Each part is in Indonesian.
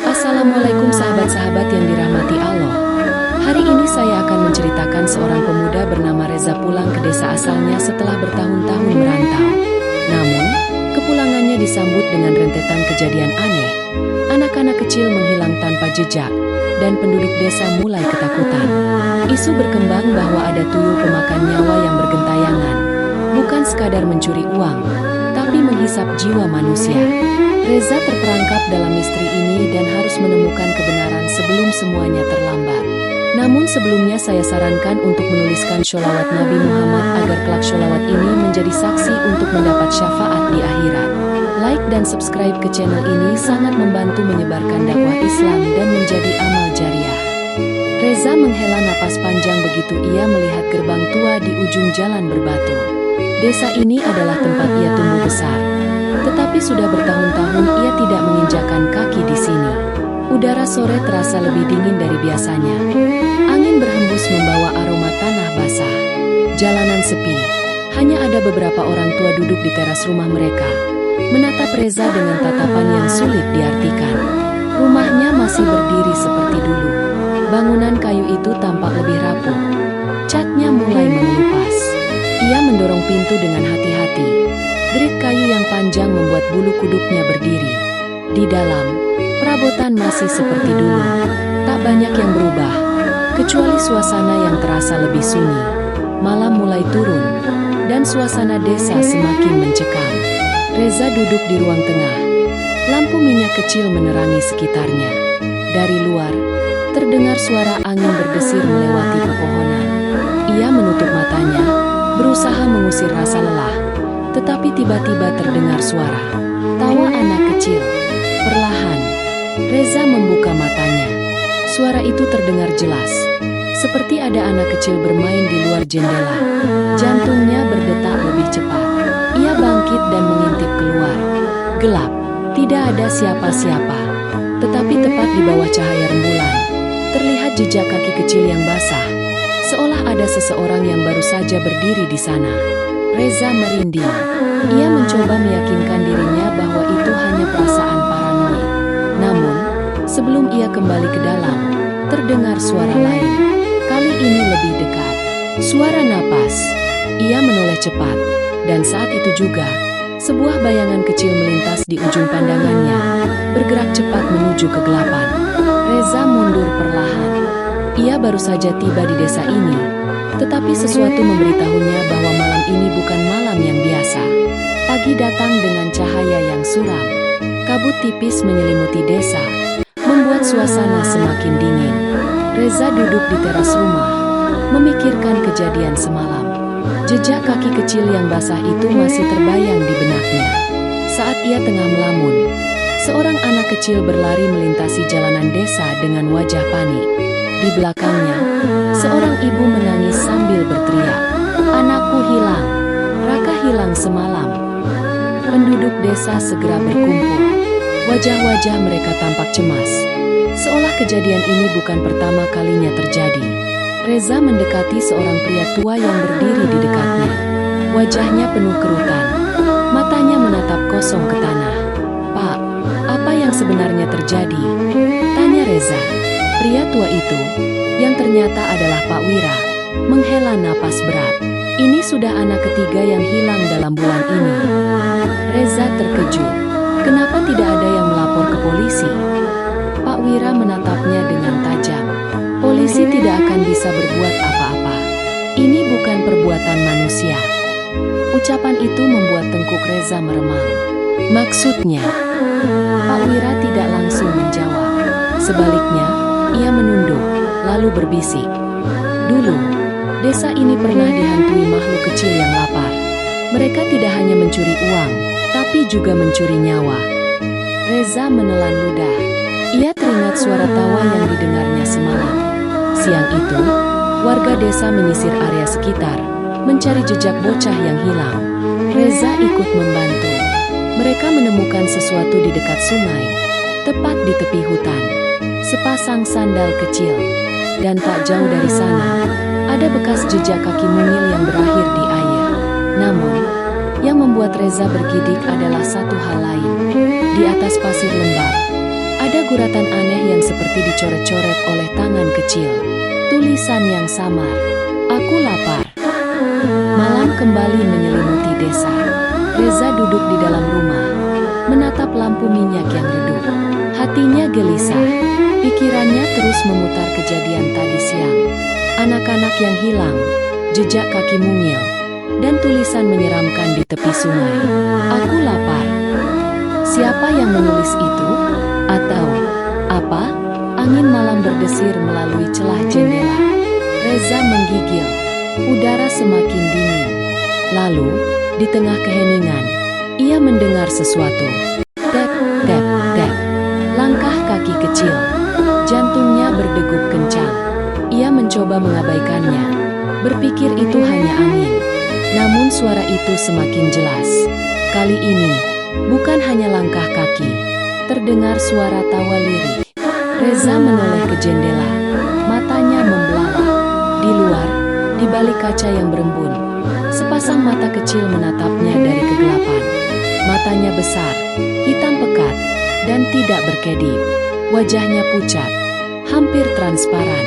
Assalamualaikum sahabat-sahabat yang dirahmati Allah. Hari ini saya akan menceritakan seorang pemuda bernama Reza pulang ke desa asalnya setelah bertahun-tahun merantau. Namun, kepulangannya disambut dengan rentetan kejadian aneh. Anak-anak kecil menghilang tanpa jejak, dan penduduk desa mulai ketakutan. Isu berkembang bahwa ada tuyul pemakan nyawa yang bergentayangan, bukan sekadar mencuri uang, tapi menghisap jiwa manusia. Reza terperangkap dalam misteri ini dan harus menemukan kebenaran sebelum semuanya terlambat. Namun sebelumnya saya sarankan untuk menuliskan sholawat Nabi Muhammad agar kelak sholawat ini menjadi saksi untuk mendapat syafaat di akhirat. Like dan subscribe ke channel ini sangat membantu menyebarkan dakwah Islam dan menjadi amal jariah. Reza menghela napas panjang begitu ia melihat gerbang tua di ujung jalan berbatu. Desa ini adalah tempat ia tumbuh besar. Tetapi sudah bertahun-tahun ia tidak menginjakkan kaki di sini. Udara sore terasa lebih dingin dari biasanya. Angin berhembus membawa aroma tanah basah. Jalanan sepi. Hanya ada beberapa orang tua duduk di teras rumah mereka, menatap Reza dengan tatapan yang sulit diartikan. Rumahnya masih berdiri seperti dulu. Bangunan kayu itu tampak lebih rapuh. Catnya mulai mengelupas. Ia mendorong pintu dengan hati-hati. Derit kayu yang panjang membuat bulu kuduknya berdiri. Di dalam, perabotan masih seperti dulu. Tak banyak yang berubah, kecuali suasana yang terasa lebih sunyi. Malam mulai turun, dan suasana desa semakin mencekam. Reza duduk di ruang tengah. Lampu minyak kecil menerangi sekitarnya. Dari luar, terdengar suara angin berdesir melewati pepohonan. Ia menutup matanya, berusaha mengusir rasa lelah. Tetapi tiba-tiba terdengar suara tawa anak kecil. Perlahan, Reza membuka matanya. Suara itu terdengar jelas, seperti ada anak kecil bermain di luar jendela. Jantungnya berdetak lebih cepat. Ia bangkit dan mengintip keluar. Gelap, tidak ada siapa-siapa. Tetapi tepat di bawah cahaya rembulan, terlihat jejak kaki kecil yang basah, seolah ada seseorang yang baru saja berdiri di sana. Reza merinding. Ia mencoba meyakinkan dirinya bahwa itu hanya perasaan paranoid. Namun, sebelum ia kembali ke dalam, terdengar suara lain. Kali ini lebih dekat. Suara napas. Ia menoleh cepat, dan saat itu juga, sebuah bayangan kecil melintas di ujung pandangannya, bergerak cepat menuju kegelapan. Reza mundur perlahan. Ia baru saja tiba di desa ini, tetapi sesuatu memberitahunya bahwa malam ini bukan malam yang biasa. Pagi datang dengan cahaya yang suram. Kabut tipis menyelimuti desa, membuat suasana semakin dingin. Reza duduk di teras rumah, memikirkan kejadian semalam. Jejak kaki kecil yang basah itu masih terbayang di benaknya. Saat ia tengah melamun, seorang anak kecil berlari melintasi jalanan desa dengan wajah panik. Di belakangnya, seorang ibu menangis sambil berteriak, "Anakku hilang, Raka hilang semalam." Penduduk desa segera berkumpul. Wajah-wajah mereka tampak cemas, seolah kejadian ini bukan pertama kalinya terjadi. Reza mendekati seorang pria tua yang berdiri di dekatnya. Wajahnya penuh kerutan, matanya menatap kosong ke tanah. "Pak, apa yang sebenarnya terjadi?" tanya Reza. Pria tua itu, yang ternyata adalah Pak Wira, menghela napas berat. Ini sudah anak ketiga yang hilang dalam bulan ini. Reza terkejut. Kenapa tidak ada yang melapor ke polisi? Pak Wira menatapnya dengan tajam. Polisi tidak akan bisa berbuat apa-apa. Ini bukan perbuatan manusia. Ucapan itu membuat tengkuk Reza meremang. Maksudnya, Pak Wira tidak langsung menjawab. Sebaliknya, ia menunduk, lalu berbisik. Dulu, desa ini pernah dihantui makhluk kecil yang lapar. Mereka tidak hanya mencuri uang, tapi juga mencuri nyawa. Reza menelan ludah. Ia teringat suara tawa yang didengarnya semalam. Siang itu, warga desa menyisir area sekitar, mencari jejak bocah yang hilang. Reza ikut membantu. Mereka menemukan sesuatu di dekat sungai, tepat di tepi hutan. Sepasang sandal kecil, dan tak jauh dari sana, ada bekas jejak kaki mungil yang berakhir di air. Namun, yang membuat Reza bergidik adalah satu hal lain. Di atas pasir lembab, Ada guratan aneh yang seperti dicoret-coret oleh tangan kecil. Tulisan yang samar. Aku lapar. Malam kembali menyelimuti desa. Reza duduk di dalam rumah, menatap lampu minyak yang redup. Hatinya gelisah. Pikirannya terus memutar kejadian tadi siang. Anak-anak yang hilang, jejak kaki mungil, dan tulisan menyeramkan di tepi sungai. Aku lapar. Siapa yang menulis itu? Atau apa? Angin malam berdesir melalui celah jendela. Reza menggigil. Udara semakin dingin. Lalu, di tengah keheningan, ia mendengar sesuatu. Tep, tep, tep. Langkah kaki kecil. Jantungnya berdegup kencang. Ia mencoba mengabaikannya. Berpikir itu hanya angin. Namun suara itu semakin jelas. Kali ini, bukan hanya langkah kaki. Terdengar suara tawa lirih. Reza menoleh ke jendela. Matanya membelalak. Di luar, di balik kaca yang berembun, sepasang mata kecil menatapnya dari kegelapan. Matanya besar, hitam pekat, dan tidak berkedip. Wajahnya pucat, hampir transparan.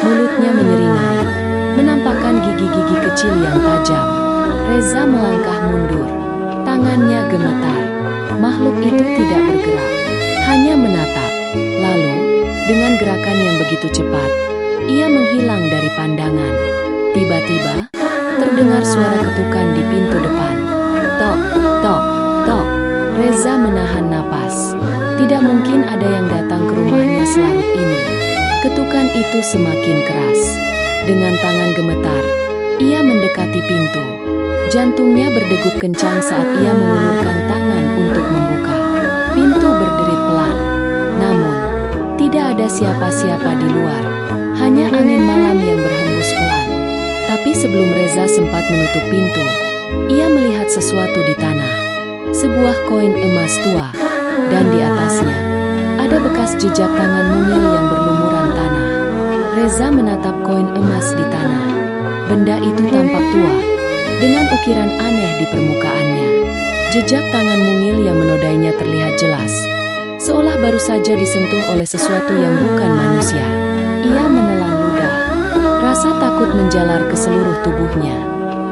Mulutnya menyeringai, menampakkan gigi-gigi kecil yang tajam. Reza melangkah mundur. Tangannya gemetar. Makhluk itu tidak bergerak, hanya menatap. Lalu, dengan gerakan yang begitu cepat, ia menghilang dari pandangan. Tiba-tiba, terdengar suara ketukan di pintu depan. Tok, tok, tok. Reza menahan napas. Tidak mungkin ada yang datang ke rumahnya selarut ini. Ketukan itu semakin keras. Dengan tangan gemetar, ia mendekati pintu. Jantungnya berdegup kencang saat ia mengulurkan tangan untuk membuka. Pintu berderit pelan. Namun, tidak ada siapa-siapa di luar. Hanya angin malam yang berhembus pelan. Tapi sebelum Reza sempat menutup pintu, ia melihat sesuatu di tanah. Sebuah koin emas tua. Dan di atasnya, ada bekas jejak tangan mungil yang berlumuran tanah. Reza menatap koin emas di tanah. Benda itu tampak tua, dengan ukiran aneh di permukaannya. Jejak tangan mungil yang menodainya terlihat jelas, seolah baru saja disentuh oleh sesuatu yang bukan manusia. Ia menelan ludah. Rasa takut menjalar ke seluruh tubuhnya.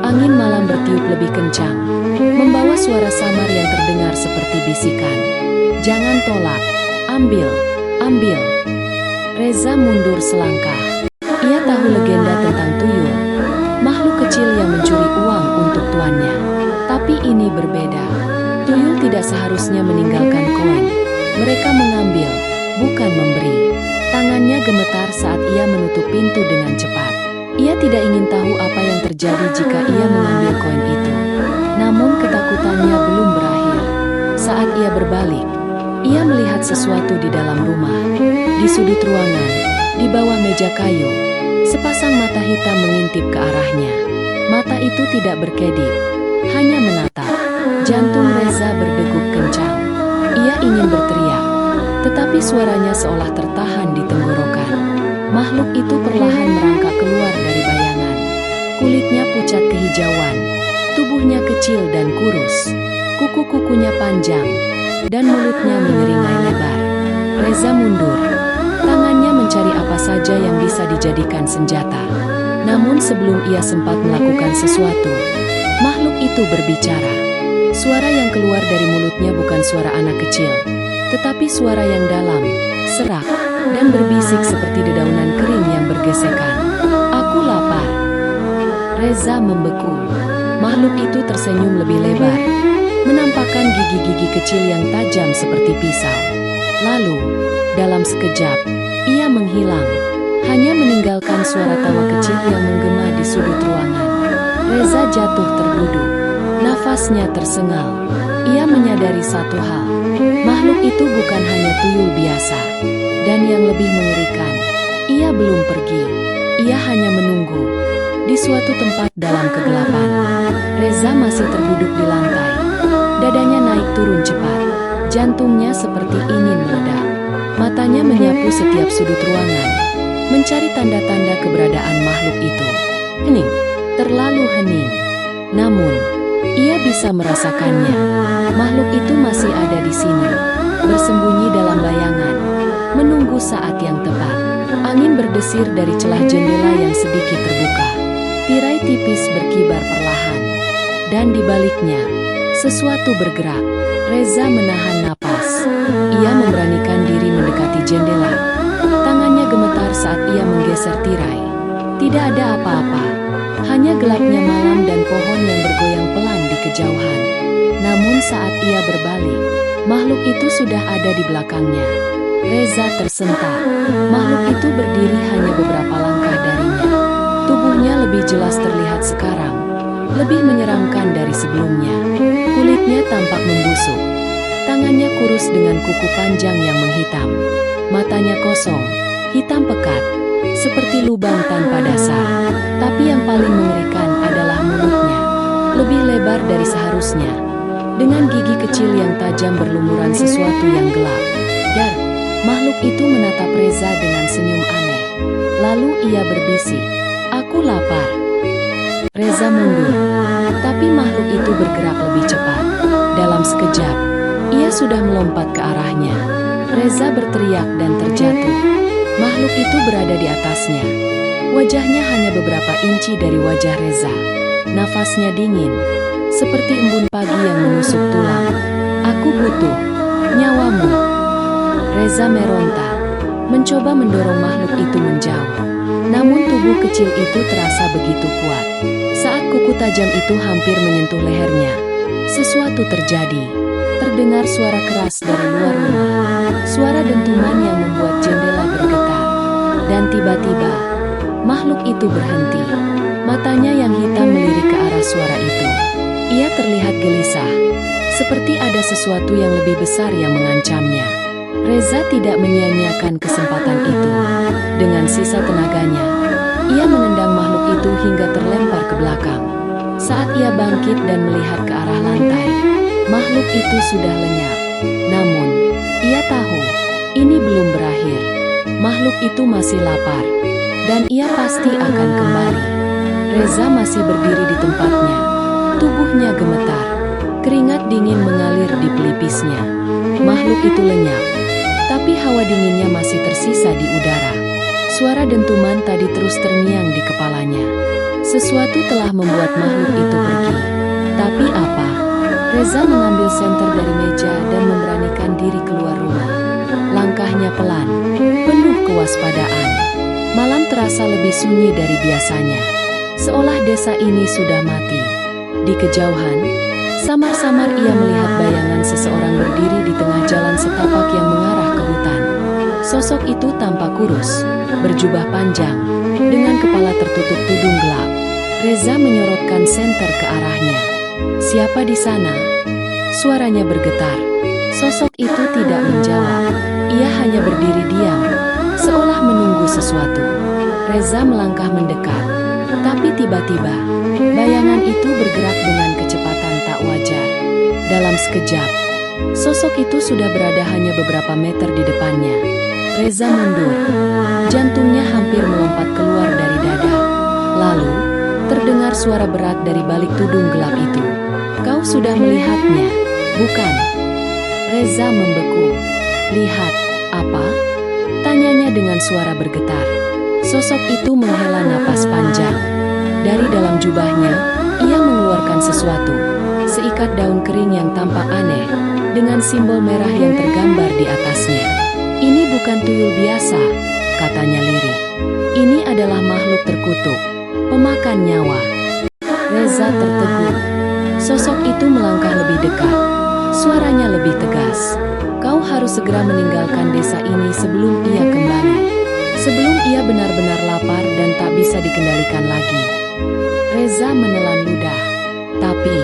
Angin malam bertiup lebih kencang, membawa suara samar yang terdengar seperti bisikan. Jangan tolak, ambil, ambil. Reza mundur selangkah. Ia tahu legenda tentang tuyul, makhluk kecil yang mencuri uang untuk tuannya. Tapi ini berbeda. Tuyul tidak seharusnya meninggalkan koin. Mereka mengambil, bukan memberi. Tangannya gemetar saat ia menutup pintu dengan cepat. Ia tidak ingin tahu apa yang terjadi jika ia mengambil koin itu. Namun ketakutannya belum berakhir. Saat ia berbalik, ia melihat sesuatu di dalam rumah. Di sudut ruangan, di bawah meja kayu, sepasang mata hitam mengintip ke arahnya. Mata itu tidak berkedip, hanya menatap. Jantung Reza berdegup kencang. Ia ingin berteriak, tetapi suaranya seolah tertahan di tenggorokan. Makhluk itu perlahan merangkak keluar dari bayangan. Kulitnya pucat kehijauan, tubuhnya kecil dan kurus, kuku-kukunya panjang, dan mulutnya menyeringai lebar. Reza mundur. Tangannya mencari apa saja yang bisa dijadikan senjata. Namun sebelum ia sempat melakukan sesuatu, makhluk itu berbicara. Suara yang keluar dari mulutnya bukan suara anak kecil, tetapi suara yang dalam, serak, dan berbisik seperti dedaunan kering yang bergesekan. Aku lapar. Reza membeku. Makhluk itu tersenyum lebih lebar, menampakkan gigi-gigi kecil yang tajam seperti pisau. Lalu, dalam sekejap, ia menghilang, hanya meninggalkan suara tawa kecil yang menggema di sudut ruangan. Reza jatuh terduduk, nafasnya tersengal. Ia menyadari satu hal, makhluk itu bukan hanya tuyul biasa. Dan yang lebih mengerikan, ia belum pergi, ia hanya menunggu. Di suatu tempat dalam kegelapan, Reza masih terduduk di lantai. Dadanya naik turun cepat, jantungnya seperti ingin meledak. Matanya menyapu setiap sudut ruangan, mencari tanda-tanda keberadaan makhluk itu. Hening, terlalu hening. Namun, ia bisa merasakannya. Makhluk itu masih ada di sini. bersembunyi dalam bayangan, menunggu saat yang tepat. Angin berdesir dari celah jendela yang sedikit terbuka. Tirai tipis berkibar perlahan. Dan di baliknya, sesuatu bergerak. Reza menahan napas. Ia memberanikan diri mendekati jendela. Tangannya gemetar saat ia menggeser tirai. Tidak ada apa-apa. Hanya gelapnya malam dan pohon yang bergoyang pelan di kejauhan. Namun saat ia berbalik, makhluk itu sudah ada di belakangnya. Reza tersentak. Makhluk itu berdiri hanya beberapa langkah darinya. Tubuhnya lebih jelas terlihat sekarang. Lebih menyeramkan dari sebelumnya. Kulitnya tampak membusuk. Tangannya kurus dengan kuku panjang yang menghitam. Matanya kosong, hitam pekat, seperti lubang tanpa dasar. Tapi yang paling mengerikan adalah mulutnya. Lebih lebar dari seharusnya. Dengan gigi kecil yang tajam berlumuran sesuatu yang gelap. Dar, makhluk itu menatap Reza dengan senyum aneh. Lalu ia berbisik, "Aku lapar." Reza mundur, tapi makhluk itu bergerak lebih cepat. Dalam sekejap, ia sudah melompat ke arahnya. Reza berteriak dan terjatuh. Makhluk itu berada di atasnya. Wajahnya hanya beberapa inci dari wajah Reza. Nafasnya dingin, seperti embun pagi yang menusuk tulang. "Aku butuh nyawamu." Reza meronta, mencoba mendorong makhluk itu menjauh. Namun tubuh kecil itu terasa begitu kuat. Saat kuku tajam itu hampir menyentuh lehernya, sesuatu terjadi. Terdengar suara keras dari luar rumah. Suara dentuman yang membuat jendela bergetar. Dan tiba-tiba, makhluk itu berhenti. Matanya yang hitam melirik ke arah suara itu. Ia terlihat gelisah, seperti ada sesuatu yang lebih besar yang mengancamnya. Reza tidak menyia-nyiakan kesempatan itu. Dengan sisa tenaganya, ia menendang makhluk itu hingga terlempar ke belakang. Saat ia bangkit dan melihat ke arah lantai, makhluk itu sudah lenyap. Namun, ia tahu, ini belum berakhir. Makhluk itu masih lapar, dan ia pasti akan kembali. Reza masih berdiri di tempatnya. Tubuhnya gemetar. Keringat dingin mengalir di pelipisnya. Makhluk itu lenyap. Tapi hawa dinginnya masih tersisa di udara. Suara dentuman tadi terus terngiang di kepalanya. Sesuatu telah membuat makhluk itu pergi. Tapi apa? Reza mengambil senter dari meja dan memberanikan diri keluar rumah. Langkahnya pelan, penuh kewaspadaan. Malam terasa lebih sunyi dari biasanya. Seolah desa ini sudah mati. Di kejauhan, samar-samar ia melihat bayangan seseorang berdiri di tengah jalan setapak yang mengarah ke hutan. Sosok itu tampak kurus, berjubah panjang, dengan kepala tertutup tudung gelap. Reza menyorotkan senter ke arahnya. "Siapa di sana?" Suaranya bergetar. Sosok itu tidak menjawab. Ia hanya berdiri diam, seolah menunggu sesuatu. Reza melangkah mendekat, tapi tiba-tiba, bayangan itu bergerak dengan kecepatan tak wajar. Dalam sekejap, sosok itu sudah berada hanya beberapa meter di depannya. Reza mundur. Jantungnya hampir melompat keluar dari dada. Lalu, terdengar suara berat dari balik tudung gelap itu. "Kau sudah melihatnya, bukan?" Reza membeku. "Lihat, apa?" tanyanya dengan suara bergetar. Sosok itu menghela napas panjang. Dari dalam jubahnya, ia mengeluarkan sesuatu. Seikat daun kering yang tampak aneh, dengan simbol merah yang tergambar di atasnya. "Ini bukan tuyul biasa," katanya lirih. "Ini adalah makhluk terkutuk, pemakan nyawa." Reza tertegun. Sosok itu melangkah lebih dekat. Suaranya lebih tegas. "Kau harus segera meninggalkan desa ini sebelum ia kembali. Sebelum ia benar-benar lapar dan tak bisa dikendalikan lagi." Reza menelan ludah. "Tapi,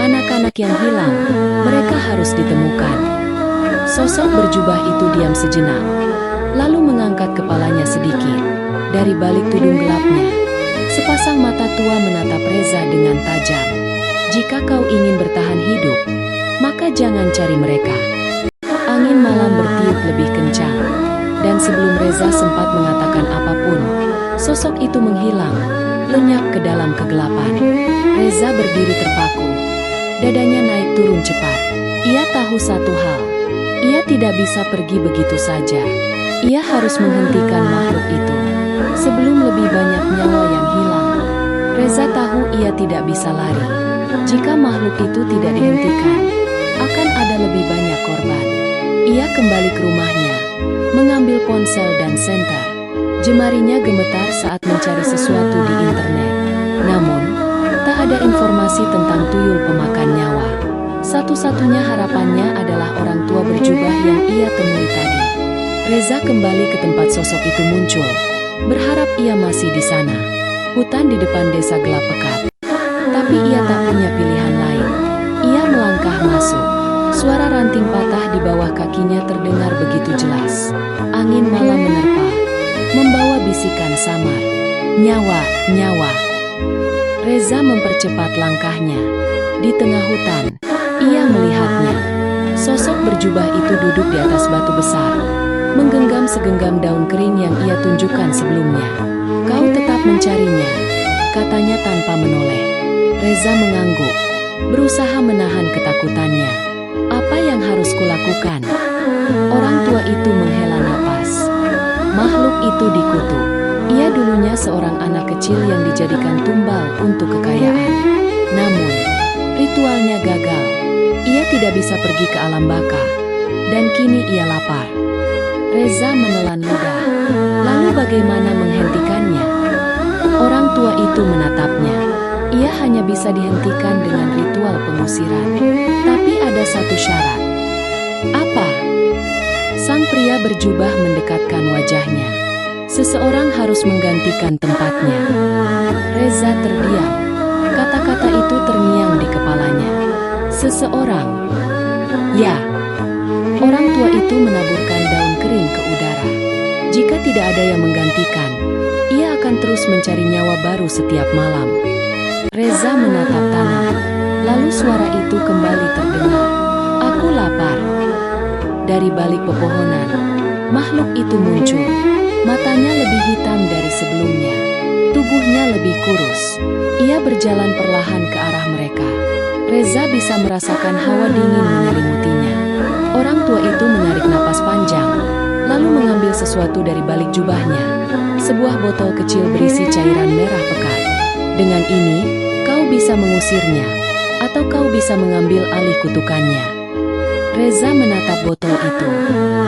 anak-anak yang hilang, mereka harus ditemukan." Sosok berjubah itu diam sejenak, lalu mengangkat kepalanya sedikit. Dari balik tudung gelapnya, sepasang mata tua menatap Reza dengan tajam. "Jika kau ingin bertahan hidup, maka jangan cari mereka." Angin malam bertiup lebih kencang, dan sebelum Reza sempat mengatakan apapun, sosok itu menghilang, lenyap ke dalam kegelapan. Reza berdiri terpaku. Dadanya naik turun cepat. Ia tahu satu hal. Ia tidak bisa pergi begitu saja. Ia harus menghentikan makhluk itu sebelum lebih banyak nyawa yang hilang. Reza tahu ia tidak bisa lari. Jika makhluk itu tidak dihentikan, akan ada lebih banyak korban. Ia kembali ke rumahnya, mengambil ponsel dan senter. Jemarinya gemetar saat mencari sesuatu di internet. Namun, tak ada informasi tentang tuyul pemakan nyawa. Satu-satunya harapannya adalah orang tua berjubah yang ia temui tadi. Reza kembali ke tempat sosok itu muncul, berharap ia masih di sana. Hutan di depan desa gelap pekat. Tapi ia tak punya pilihan lain. Ia melangkah masuk. Suara ranting patah di bawah kakinya terdengar begitu jelas. Angin malam menerpa, membawa bisikan samar. Nyawa, nyawa. Reza mempercepat langkahnya. Di tengah hutan, ia melihatnya. Sosok berjubah itu duduk di atas batu besar, menggenggam segenggam daun kering yang ia tunjukkan sebelumnya. Kau tetap mencarinya, katanya tanpa menoleh. Reza mengangguk, berusaha menahan ketakutannya. Apa yang harus kulakukan? Orang tua itu menghela napas. Makhluk itu dikutuk. Ia dulunya seorang anak kecil yang dijadikan tumbal untuk kekayaan. Namun, ritualnya gagal. Ia tidak bisa pergi ke alam baka. Dan kini ia lapar. Reza menelan ludah. Lalu bagaimana menghentikannya? Orang tua itu menatapnya. Ia hanya bisa dihentikan dengan ritual pengusiran. Tapi ada satu syarat. Apa? Sang pria berjubah mendekatkan wajahnya. Seseorang harus menggantikan tempatnya. Reza terdiam. Kata-kata itu terngiang di kepalanya. Seseorang. Ya. Orang tua itu menaburkan daun kering ke udara. Jika tidak ada yang menggantikan, ia akan terus mencari nyawa baru setiap malam. Reza menatap tanah. Lalu suara itu kembali terdengar. Aku lapar. Dari balik pepohonan, makhluk itu muncul. Matanya lebih hitam dari sebelumnya. Tubuhnya lebih kurus. Ia berjalan perlahan ke arah mereka. Reza bisa merasakan hawa dingin menyelimutinya. Orang tua itu menarik napas panjang, lalu mengambil sesuatu dari balik jubahnya. Sebuah botol kecil berisi cairan merah pekat. Dengan ini, kau bisa mengusirnya, atau kau bisa mengambil alih kutukannya. Reza menatap botol itu,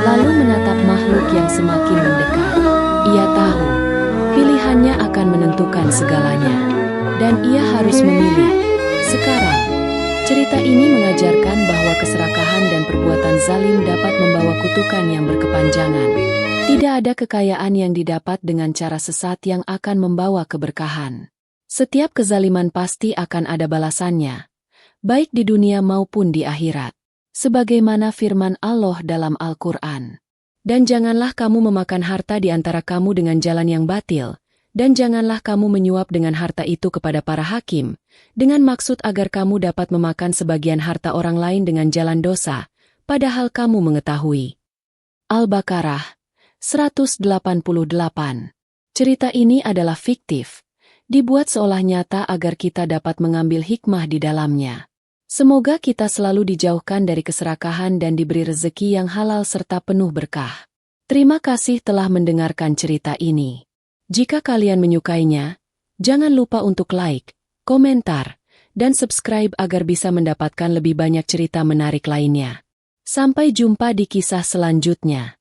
lalu menatap makhluk yang semakin mendekat. Ia tahu, pilihannya akan menentukan segalanya. Dan ia harus memilih. Sekarang, cerita ini mengajarkan bahwa keserakahan dan perbuatan zalim dapat membawa kutukan yang berkepanjangan. Tidak ada kekayaan yang didapat dengan cara sesat yang akan membawa keberkahan. Setiap kezaliman pasti akan ada balasannya, baik di dunia maupun di akhirat. Sebagaimana firman Allah dalam Al-Quran. Dan janganlah kamu memakan harta di antara kamu dengan jalan yang batil, dan janganlah kamu menyuap dengan harta itu kepada para hakim, dengan maksud agar kamu dapat memakan sebagian harta orang lain dengan jalan dosa, padahal kamu mengetahui. Al-Baqarah 188. Cerita ini adalah fiktif, dibuat seolah nyata agar kita dapat mengambil hikmah di dalamnya. Semoga kita selalu dijauhkan dari keserakahan dan diberi rezeki yang halal serta penuh berkah. Terima kasih telah mendengarkan cerita ini. Jika kalian menyukainya, jangan lupa untuk like, komentar, dan subscribe agar bisa mendapatkan lebih banyak cerita menarik lainnya. Sampai jumpa di kisah selanjutnya.